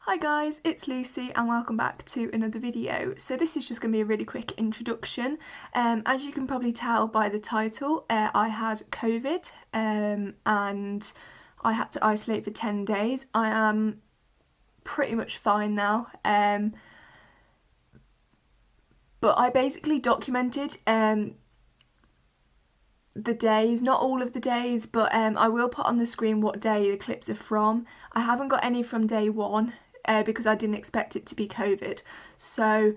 Hi guys, it's Lucy and welcome back to another video. So this is just going to be a really quick introduction. As you can probably tell by the title, I had COVID and I had to isolate for 10 days. I am pretty much fine now, but I basically documented the days, not all of the days, but I will put on the screen what day the clips are from. I haven't got any from day one. Because I didn't expect it to be COVID. So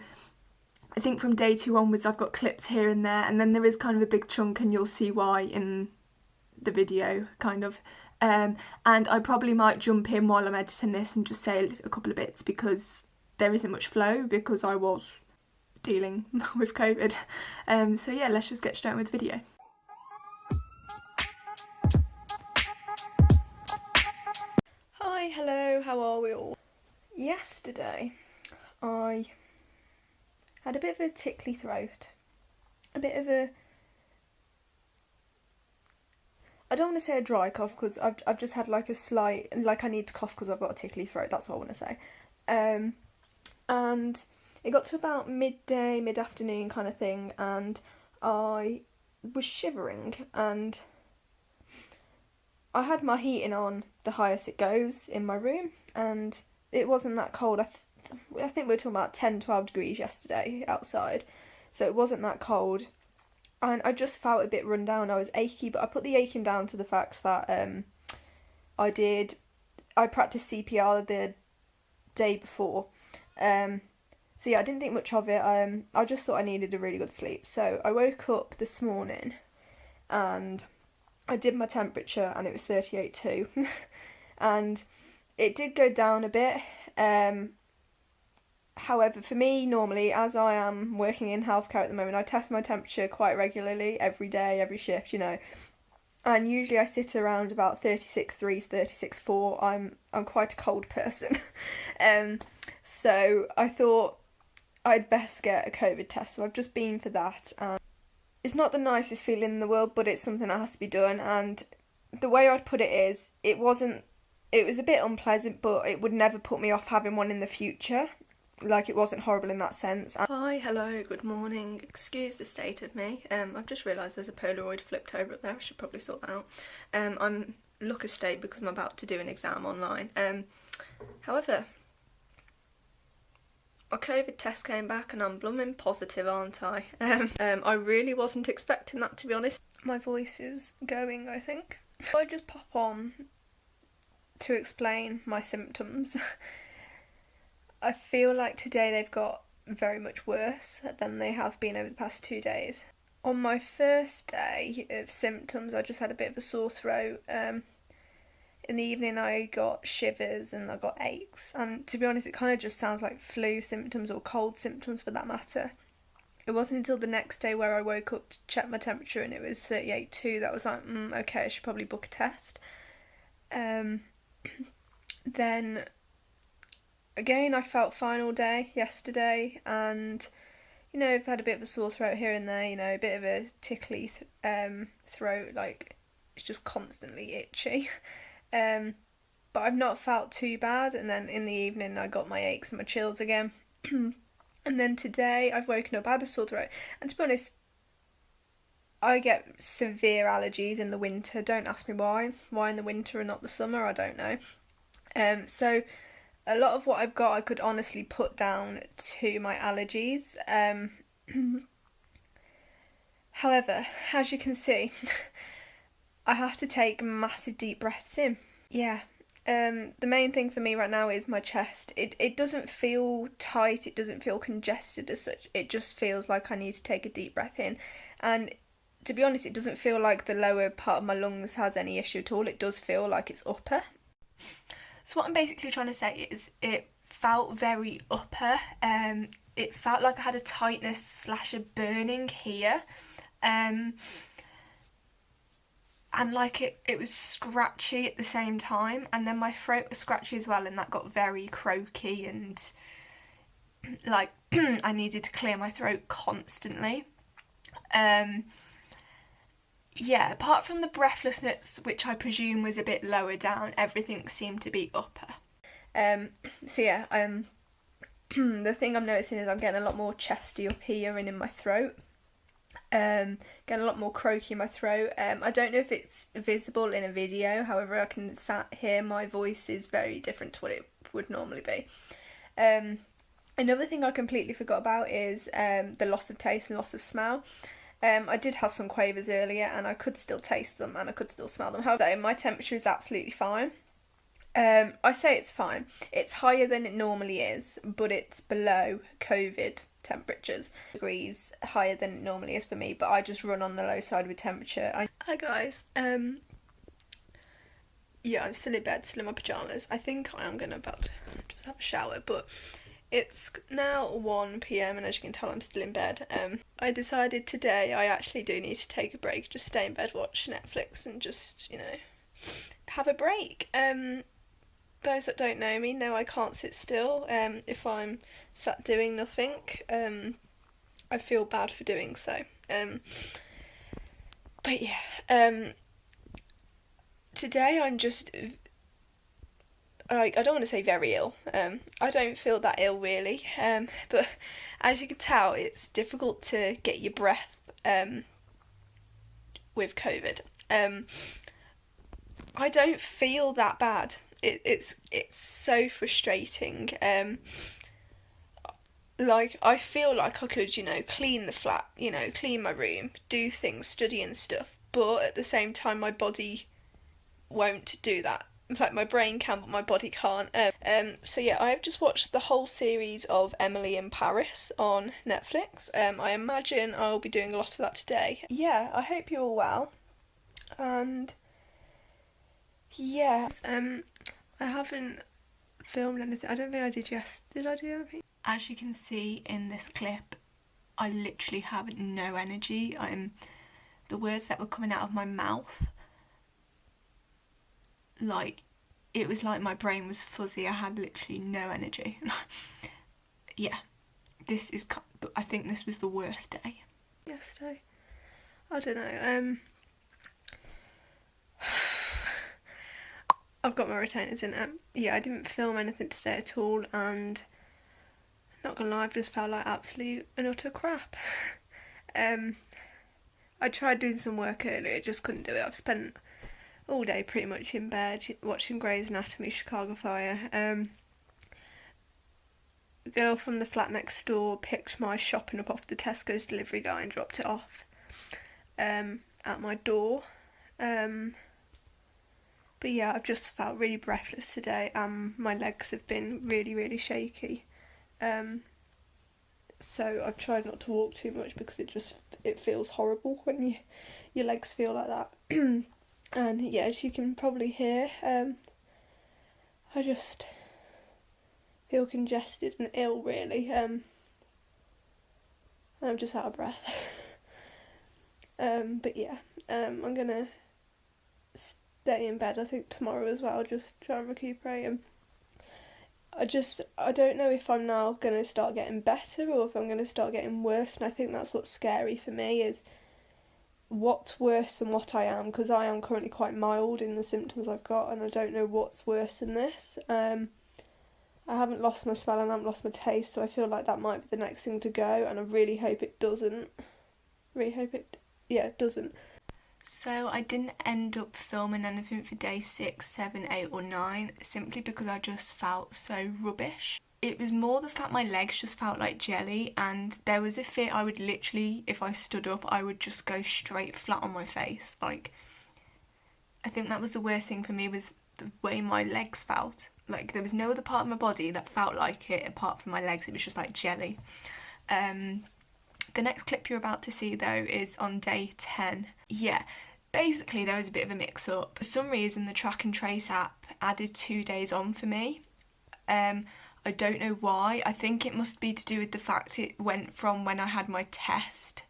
I think from day 2 onwards I've got clips here and there, and then there is kind of a big chunk and you'll see why in the video, kind of. And I probably might jump in while I'm editing this and just say a couple of bits because there isn't much flow because I was dealing with COVID. So yeah, let's just get straight on with the video. Hi, hello, how are we all? Yesterday I had a bit of a tickly throat, a bit of a, I don't want to say a dry cough because I've just had like a slight, like I need to cough because I've got a tickly throat, that's what I want to say. And it got to about midday, mid-afternoon kind of thing, and I was shivering, and I had my heating on the highest it goes in my room, and it wasn't that cold. I think we were talking about 10-12 degrees yesterday outside, so it wasn't that cold, and I just felt a bit run down. I was achy, but I put the aching down to the fact that I practiced CPR the day before, so yeah, I didn't think much of it. I just thought I needed a really good sleep, so I woke up this morning and I did my temperature and it was 38.2 and it did go down a bit. However, for me, normally, as I am working in healthcare at the moment, I test my temperature quite regularly, every day, every shift, you know. And usually I sit around about 36.3, 36.4. I'm quite a cold person. So I thought I'd best get a COVID test. So I've just been for that. And it's not the nicest feeling in the world, but it's something that has to be done. And the way I'd put it is, it was a bit unpleasant, but it would never put me off having one in the future. Like, it wasn't horrible in that sense. Hi, hello, good morning. Excuse the state of me. I've just realised there's a Polaroid flipped over up there. I should probably sort that out. I'm look a state because I'm about to do an exam online. However, my COVID test came back and I'm blooming positive, aren't I? I really wasn't expecting that, to be honest. My voice is going, I think. I just pop on to explain my symptoms. I feel like today they've got very much worse than they have been over the past 2 days. On my first day of symptoms, I just had a bit of a sore throat. In the evening I got shivers and I got aches, and to be honest it kind of just sounds like flu symptoms or cold symptoms for that matter. It wasn't until the next day where I woke up to check my temperature and it was 38.2 that I was like, okay, I should probably book a test. Then again, I felt fine all day yesterday, and you know, I've had a bit of a sore throat here and there, you know, a bit of a tickly throat, like it's just constantly itchy. But I've not felt too bad, and then in the evening I got my aches and my chills again. And then today I've woken up, I had a sore throat, and to be honest, I get severe allergies in the winter. Don't ask me why in the winter and not the summer, I don't know. So a lot of what I've got I could honestly put down to my allergies. However, as you can see, I have to take massive deep breaths in. Yeah. The main thing for me right now is my chest. It doesn't feel tight, it doesn't feel congested as such. It just feels like I need to take a deep breath in. And to be honest, it doesn't feel like the lower part of my lungs has any issue at all. It does feel like it's upper. So what I'm basically trying to say is it felt very upper. It felt like I had a tightness / a burning here. And like it was scratchy at the same time, and then my throat was scratchy as well, and that got very croaky and like I needed to clear my throat constantly. Yeah, apart from the breathlessness, which I presume was a bit lower down, everything seemed to be upper. So yeah, the thing I'm noticing is I'm getting a lot more chesty up here and in my throat. Getting a lot more croaky in my throat. I don't know if it's visible in a video, however I can hear my voice is very different to what it would normally be. Another thing I completely forgot about is the loss of taste and loss of smell. I did have some quavers earlier and I could still taste them and I could still smell them. However, my temperature is absolutely fine. I say it's fine. It's higher than it normally is, but it's below COVID temperatures. Degrees higher than it normally is for me, but I just run on the low side with temperature. Hi guys. Yeah, I'm still in bed, still in my pyjamas. I think I am gonna about to just have a shower, but it's now 1 PM and as you can tell I'm still in bed. I decided today I actually do need to take a break, just stay in bed, watch Netflix and just, you know, have a break. Those that don't know me know I can't sit still. If I'm sat doing nothing, I feel bad for doing so. But yeah, today I'm just, I don't want to say very ill. I don't feel that ill really, but as you can tell it's difficult to get your breath with COVID. I don't feel that bad. It's so frustrating. Like I feel like I could, you know, clean the flat, you know, clean my room, do things, study and stuff, but at the same time my body won't do that. Like my brain can, but my body can't. So yeah, I've just watched the whole series of Emily in Paris on Netflix. I imagine I'll be doing a lot of that today. Yeah, I hope you're all well. And yes, I haven't filmed anything. I don't think I did Did I do anything? As you can see in this clip, I literally have no energy. The words that were coming out of my mouth, like, it was like my brain was fuzzy. I had literally no energy. Yeah, I think this was the worst day. Yesterday, I don't know, I've got my retainers in. Yeah, I didn't film anything today at all, and not gonna lie, I've just felt like absolute and utter crap. I tried doing some work earlier, just couldn't do it. I've spent all day pretty much in bed watching Grey's Anatomy, Chicago Fire. The girl from the flat next door picked my shopping up off the Tesco's delivery guy and dropped it off at my door. But yeah, I've just felt really breathless today and my legs have been really, really shaky. So I've tried not to walk too much because it feels horrible when your legs feel like that. And yeah, as you can probably hear, I just feel congested and ill really. I'm just out of breath. But yeah, I'm gonna stay in bed I think tomorrow as well, just try and recuperate. I don't know if I'm now going to start getting better or if I'm going to start getting worse, and I think that's what's scary for me, is what's worse than what I am, because I am currently quite mild in the symptoms I've got and I don't know what's worse than this. I haven't lost my smell and I haven't lost my taste, so I feel like that might be the next thing to go, and I really hope it doesn't. It doesn't. So I didn't end up filming anything for day 6, 7, 8 or 9 simply because I just felt so rubbish. It was more the fact my legs just felt like jelly, and there was a fear I would literally, if I stood up, I would just go straight flat on my face. Like, I think that was the worst thing for me, was the way my legs felt. Like, there was no other part of my body that felt like it apart from my legs. It was just like jelly. The next clip you're about to see though is on day 10. Yeah, basically there was a bit of a mix-up. For some reason the track and trace app added 2 days on for me. I don't know why. I think it must be to do with the fact it went from when I had my test,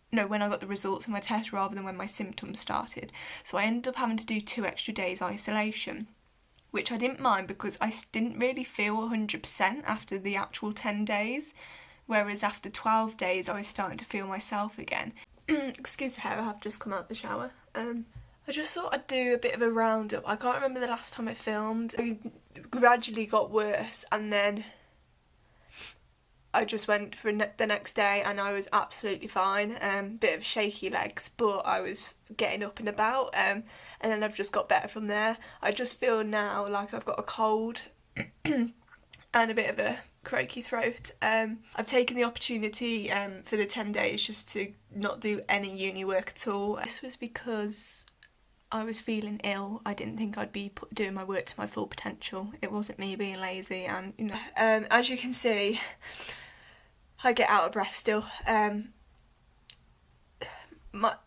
when I got the results of my test rather than when my symptoms started. So I ended up having to do 2 extra days isolation, which I didn't mind because I didn't really feel 100% after the actual 10 days. Whereas after 12 days I was starting to feel myself again. Excuse the hair, I have just come out of the shower. I just thought I'd do a bit of a roundup. I can't remember the last time I filmed. It gradually got worse, and then I just went for the next day and I was absolutely fine. Bit of shaky legs, but I was getting up and about, and then I've just got better from there. I just feel now like I've got a cold and a bit of a croaky throat. I've taken the opportunity for the 10 days just to not do any uni work at all. This was because I was feeling ill. I didn't think I'd be doing my work to my full potential. It wasn't me being lazy, and you know, as you can see, I get out of breath still.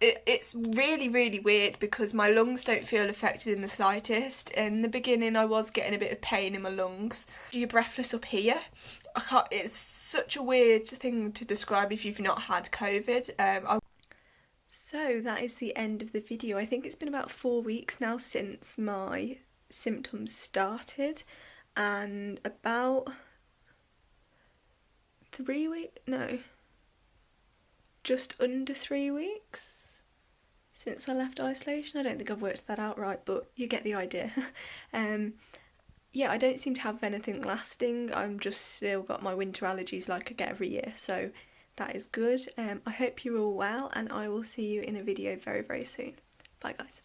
It's really weird because my lungs don't feel affected in the slightest. In the beginning I was getting a bit of pain in my lungs. You're breathless up here. It's such a weird thing to describe if you've not had COVID. So that is the end of the video. I think it's been about 4 weeks now since my symptoms started, and about 3 weeks, no, just under 3 weeks since I left isolation. I don't think I've worked that out right, but you get the idea. Yeah, I don't seem to have anything lasting. I'm just still got my winter allergies like I get every year, so that is good. I hope you're all well, and I will see you in a video very soon. Bye guys.